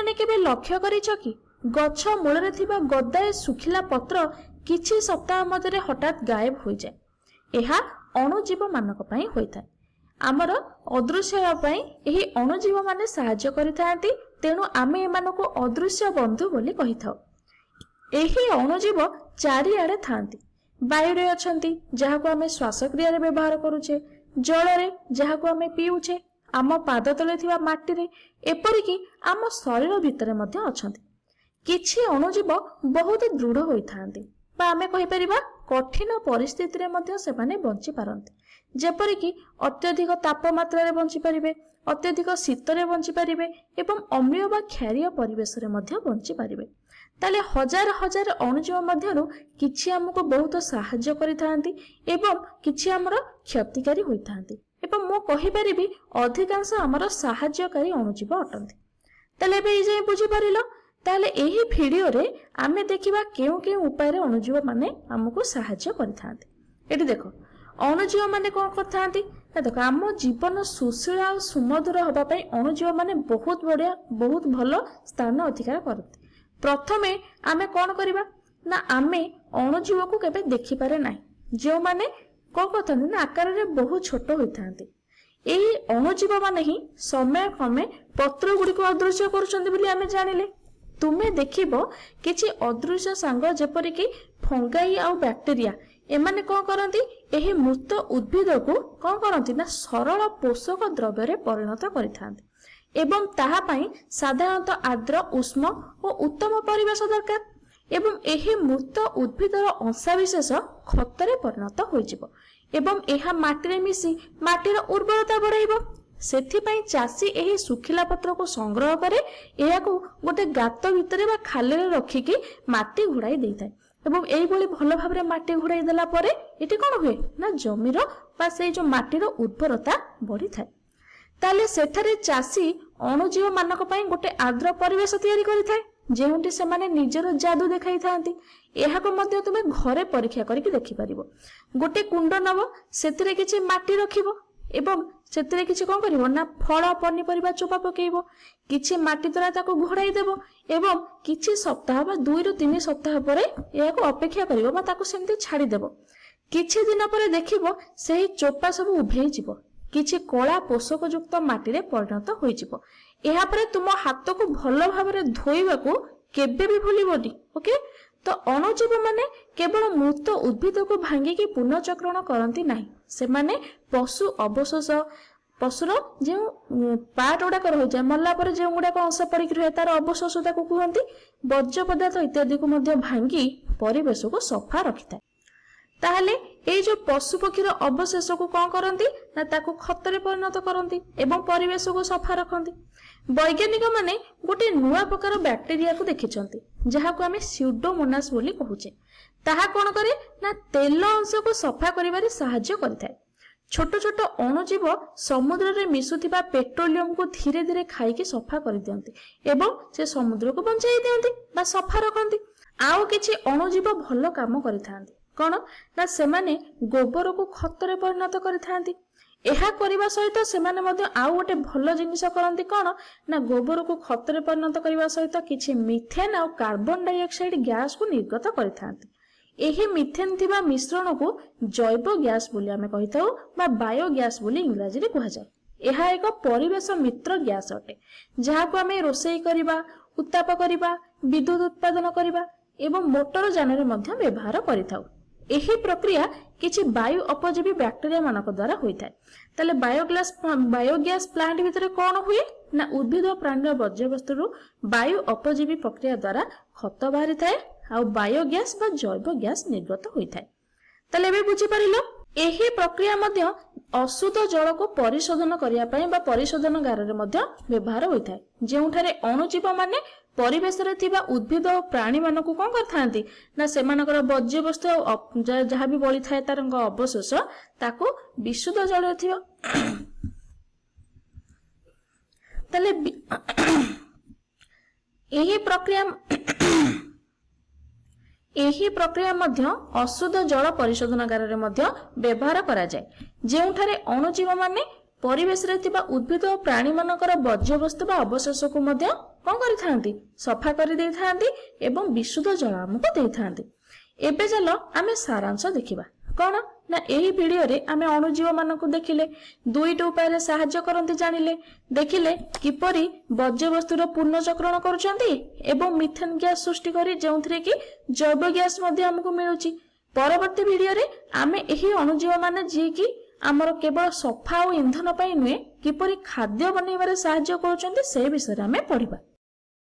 माने केबे लक्ष्य करिछ कि गछ मूल थिबा गदाए सुखिला पत्र किछि सप्ताह मध्य हठात गायब हो जाए। यह अणुजीव मानक पई होइଥାଏ। आमर अदृश्य पई एही अणुजीव माने सहाय्य करिथांती। तेणु आमे एमानको अदृश्य बंधु बोली कहिथाउ। एही अणुजीव चारिआडे थांती। वायु रे अछंती जहाको आमे श्वासक्रिया रे व्यवहार करूछे, जल रे जहाको आमे पीउछे, आम पाद तले थिबा माटी रे, एपरिकी आम शरीर भितरे मध्य अछंती। किछि अणुजीव बहुत दृढ़ होइथांती बा आमे कहि परिबा कठिन परिस्थिति रे मध्य से माने बंची पारंती। जेपरिकी अत्यधिक तापमात्रा रे बंची परिबे, अत्यधिक शीत रे बंची परिबे एवं अम्लीय बा क्षारीय परिवेश रे मध्य बंची परिबे। ताले हजार हजार अणुजीव मध्यरु किछि हमको बहुत सहाय्य करिथांती एवं किछि हमर क्षतिकारी होइथांती एवं मो कहि परिबी अधिकांश हमर सहाय्यकारी अणुजीव अटंती। ताले बे जे बुझी परिलो। ताले एही वीडियो रे आमे देखिबा केउ केउ उपाय रे अणुजीव माने हमको सहाय्य करिथांती। एठी देखो अणुजीव माने कोन करथांती ना देखो आम जीवन सुशील आ सुमधुर होबा पई अणुजीव माने बहुत बढ़िया बहुत भलो स्थान अधिकार करथि। प्रथमे आमे कोन करिबा ना आमे अणुजीव को केबे देखि पारे नाही, जो माने को करथांती ना आकार रे बहुत छोट होइथांती। एही अणुजीव माने ही समय क्रमे पत्र गुडी को अदृश्य करूछंती बोली आमे जानिले। तुमे देखिबो किछि अदृश्य सांग जेपरिकी फंगाई आ बैक्टेरिया एमाने कोन करंती एही मृत उद्भिद को कोन करंती ना सरल पोषक द्रव्य रे परिणत करिथांती एवं ताहा पई साधारणतः आर्द्र उष्म और उत्तम परिवेश दरकार एवं एही मृत उद्भिदर अंशाविशेष खतरे परिणत होइजिबो एवं एहा माटी रे मिसी माटीर उर्वरता बढ़ाइबो। सेथिपाई चासी एही सुखिला पत्र को संग्रह करे, एहा को गोटे गात भितरे बा खाली रे रखिकी माटी घुड़ाई देइथाय एवं एही भली भलो भाबरे माटी घुड़ाई देला परे एटी कोन हुए ना जमीर बा सेई जो माटीर उर्वरता बढ़ी थाय। ताले सेठारे चासी अणुजीव मानक पई गोटे आर्द्र परिवेश तयारी करिथाय जेउंटी से माने निजर जादू देखाई थांती। एहा को मध्य तुमे घरे परीक्षा करके देखि परिबो। गोटे कुंड नबो, सेतिरे किछि माटी रखिबो एवं सेतिरे किछि कोन करिवो ना फल पनिपरिबा चोपा पकेइबो, किछि माटी द्वारा ताको घोड़ाई देबो एवं किछि सप्ताह बा 2 ରୁ 3 सप्ताह परे एहाको अपेक्षा करिवो बा ताको सेमति छाडी देबो। किछि दिन परे देखिबो सेही चोपा सब उभेई जिवो, किछि कला पोषक युक्त माटी रे परिणत होई जिवो। एहा परे तुम हाथ को भलो भाबरे धोइबाकू केबे भी भूलिबोनी। ओके, तो अणुजीव माने केवल मृत उद्भिद को भांगी की पुनर्चक्रण करती नहीं, से माने पशु अवशेष पशुर जो पार्ट गुड़ाक रही जाए मरला पर जो गुड़ाक अंश पड़क रहे तार अवशेष ताको कहती। वर्ज्य पदार्थ इत्यादि को मध्य भांगी परिवेश को सफा रखि था। ताहले ए जो पशु पक्षीर अवशेष को कौन करती ना ताको खतरे परिणत करती एवं परिवेश को सफा रखती। वैज्ञानिक माने गोटे नुआ प्रकार बैक्टेरिया को देखिछंती जहा को आमे स्यूडोमोनास बोली कहूचे। ताहा कोन करे ना तेल अंश को सफा करिबारे सहाय्य करिथाय। छोट छोट अणुजीव समुद्र रे मिसुथिबा पेट्रोलियम को धीरे धीरे खाइके सफा कर दियंती एवं से समुद्र को बंचाई दियंती बा सफा रखंती। आउ किछि अणुजीव भलो काम करिथांती कोन ना सेमाने गोबर को खतरे परिणत करिथांती। एहा करिबा सहित सेमाने मध्य आउ गोटे भलो जिनिस करंती कोन ना गोबर को खतरे परिणत करिबा सहित किछि मिथेन आ कार्बन डाइऑक्साइड गैस को निर्गत करिथांती। एही मिथेन थिबा मिश्रण को जैव गैस बोली आमे कहिताउ बा बायो गैस बोली इंग्रजी रे कहा जाय। एहा एक परिवेश मित्र गैस अटे जहा को आमे रोषेई करिबा, उत्ताप करिबा, विद्युत उत्पादन करिबा एवं मोटर यान रे मध्य व्यवहार करिताउ। एही प्रक्रिया किछि वायु अपजीवी बैक्टेरिया मानक द्वारा होइथाय। ताले बायोगैस प्लांट भितरे कोन हुए ना उद्भिद प्राणी वर्ज्य वस्तु रु वायु अपजीवी प्रक्रिया द्वारा खत बाहरी थाए आ बायोगैस बा जैव गैस निर्गत होइथाय। ताले एबे बुझी परिलो एही प्रक्रिया मध्य अशुद्ध जल को परिशोधन करिया पई बा परिशोधनगार रे मध्य व्यवहार होइथाय। जेउठारे अणुजीव माने परिवेश रे थिबा उद्भिद और प्राणी मानकु कोन करथांती ना सेमानकर वर्ज्य वस्तु जहा भी बळी थाए तारंग अवशेष ताको विशुद्ध जल रे थिबा ताले एही प्रक्रिया मध्य अशुद्ध जल परिशोधनगार रे मध्य व्यवहार करा जाय। जेउठारे अणुजीव माने ପରିବେଶରେ ଥିବା ଉଦ୍ଭିଦ ଓ ପ୍ରାଣୀ ମାନଙ୍କର ବର୍ଜ୍ୟବସ୍ତୁ ବା ଅବଶେଷକୁ ମଧ୍ୟ କଣ କରିଥାନ୍ତି, ସଫା କରିଦେଇଥାନ୍ତି ଏବଂ ବିଶୁଦ୍ଧ ଜଳ ଆମକୁ ଦେଇଥାନ୍ତି। ଏବେ ଚାଲ ଆମେ ସାରାଂଶ ଦେଖିବା। କଣ ନା ଏହି ଭିଡିଓରେ ଆମେ ଅଣୁଜୀବ ମାନଙ୍କୁ ଦେଖିଲେ, ଦୁଇଟି ଉପାୟରେ ସାହାଯ୍ୟ କରନ୍ତି ଜାଣିଲେ। ଦେଖିଲେ କିପରି ବର୍ଜ୍ୟବସ୍ତୁର ପୁନଃଚକ୍ରଣ କରୁଛନ୍ତି ଏବଂ ମିଥେନ ଗ୍ୟାସ ସୃଷ୍ଟି କରି ଯେଉଁଥିରେ କି ଜୈବ ଗ୍ୟାସ ମଧ୍ୟ ଆମକୁ ମିଳୁଛି। ପରବର୍ତ୍ତୀ ଭିଡିଓରେ ଆମେ ଏହି ଅଣୁଜୀବ ମାନେ ଯିଏକି ଆମର କେବଳ ସଫା ଓ ଇନ୍ଧନ ପାଇଁ ନୁହେଁ, କିପରି ଖାଦ୍ୟ ବନେଇବାରେ ସାହାଯ୍ୟ କରୁଛନ୍ତି ସେ ବିଷୟରେ ଆମେ ପଢିବା।